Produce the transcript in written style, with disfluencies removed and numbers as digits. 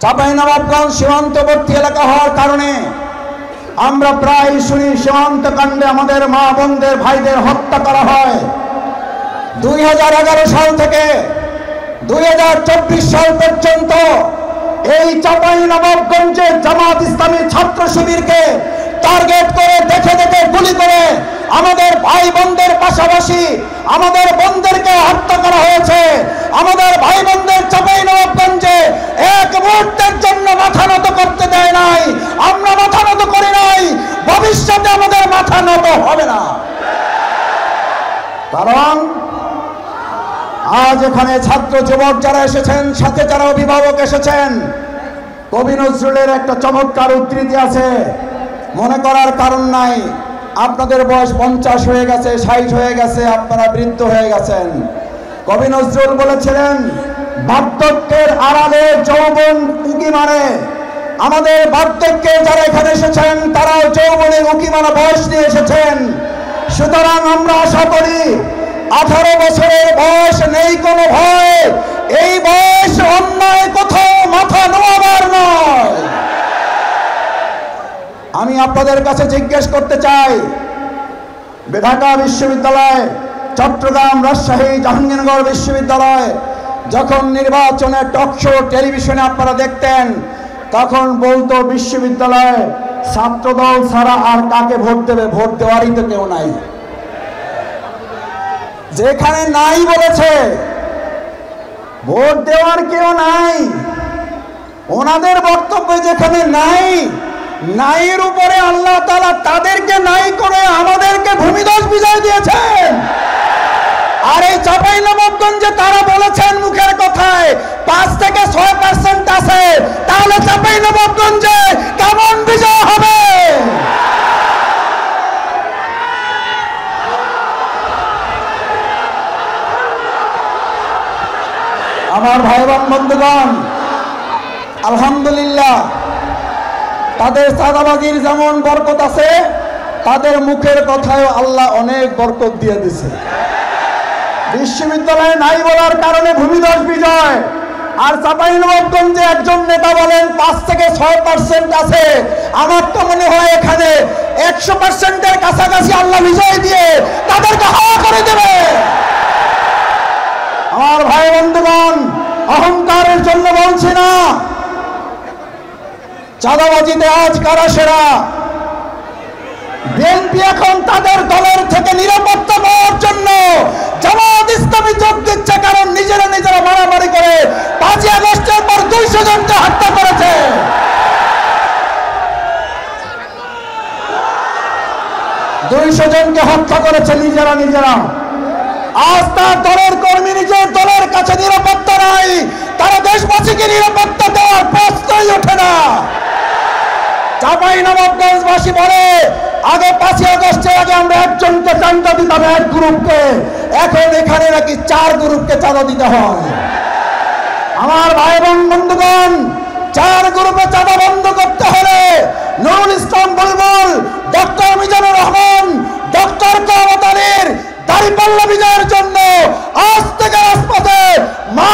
চাঁপাইনবাবগঞ্জ সীমান্তবর্তী এলাকা হওয়ার কারণে আমরা প্রায় শুনি সীমান্ত কাণ্ডে আমাদের মা বোনদের ভাইদের হত্যা করা হয়। 2011 সাল থেকে 2024 সাল পর্যন্ত এই চাঁপাইনবাবগঞ্জে জামাত ইসলামী ছাত্র শিবিরকে টার্গেট করে দেখে দেখে গুলি করে আমাদের ভাই বোনদের পাশাপাশি আমাদের বোনদেরকে হত্যা করা হয়েছে। আমাদের ভাই বোনদের চাঁপাইনবাবগঞ্জে এক মুহূর্তের জন্য মাথা নত করতে দেয় নাই। আমরা মাথা নত করি নাই, ভবিষ্যতে আমাদের মাথা নত হবে না। কারণ আজ এখানে ছাত্র যুবক যারা এসেছেন, সাথে যারা অভিভাবক এসেছেন, কবি নজরুলের একটা চমৎকার উদ্ধৃতি আছে, মনে করার কারণ নাই। আপনাদের বয়স 50 হয়ে গেছে, 60 হয়ে গেছে, আপনারা বৃদ্ধ হয়ে গেছেন। কবি নজরুল বলেছিলেন, বার্ধক্যের আড়ালে যৌবন উকি মারে। আমাদের বার্ধক্যে যারা এখানে এসেছেন তারাও যৌবনের উকি মারা বয়স নিয়ে এসেছেন। সুতরাং আমরা আশা করি 18 বছরের বয়স নেই কোনো ভয়। এই বয়স অন্যায় কোথাও মাথা নোয়াবার নয়। আমি আপনাদের কাছে জিজ্ঞেস করতে চাই, ঢাকা বিশ্ববিদ্যালয়, চট্টগ্রাম, রাজশাহী, জাহাঙ্গীরনগর বিশ্ববিদ্যালয় যখন নির্বাচনে টকশো টেলিভিশনে আপনারা দেখতেন, তখন বলতো বিশ্ববিদ্যালয়ে ছাত্রদল ছাড়া আর কাকে ভোট দেবে, ভোট দেওয়ারই তো কেউ নাই। যেখানে নাই বলেছে, ভোট দেওয়ার কেউ নাই, ওনাদের বক্তব্য যেখানে নাই, নাইয়ের উপরে আল্লাহ তাআলা তাদেরকে নাই করে আমাদেরকে ভূমিধস বিজয় দিয়েছেন। আর এই চাঁপাইনবাবগঞ্জে তারা বলেছেন মুখের কথায় 5 থেকে 6% আছে, তাহলে চাঁপাইনবাবগঞ্জে কেমন বিজয় হবে? আমার ভাই বোন বন্ধুগণ, আলহামদুলিল্লাহ, তাদের চাঁদাবাজির যেমন বরকত আছে, তাদের মুখের কথায় আল্লাহ অনেক বরকত দিয়ে দিছে। বিশ্ববিদ্যালয়ে নাই বলার কারণে ভূমিধস বিজয়। আর চাঁপাইনবাবগঞ্জে একজন নেতা বলেন 5 থেকে 6% আছে। আমার তো মনে হয় এখানে 100%-এর কাছাকাছি আল্লাহ বিজয় দিয়ে তাদেরকে হাওয়া করে দেবে। আমার ভাই বন্ধুগণ, অহংকারের জন্য বলছি না, চাঁদাবাজিতে আজ কারা সেরা? বিএনপি এখন তাদের দলের থেকে নিরাপত্তা পাওয়ার জন্য জামাত ইসলামী যোগ দিচ্ছে, কারণ নিজেরা মারামারি করে 5 আগস্টের পর 200 জনকে হত্যা করেছে। নিজেরা। আজ তার দলের কর্মী নিজের দলের কাছে নিরাপত্তা নাই, তারা দেশবাসীকে নিরাপত্তা দেওয়ার প্রশ্নই ওঠে না। চাঁপাইনবাবগঞ্জবাসী বলে, আগে 5 আগস্টের আগে আমরা একজনকে চাঁদা দিতাম, এক গ্রুপকে, এখন এখানে নাকি 4 গ্রুপকে চাঁদা দিতে হয়। আমার ভাই বোন বন্ধুগণ, 4 গ্রুপে চাঁদা বন্ধ করতে হলে নুরুল ইসলাম বুলবুল, ডক্টর মিজানুর রহমান, ডক্টর কাওয়াত আলীর দাঁড়িপাল্লা বিজয়ের জন্য আজ থেকে রাজপথে মা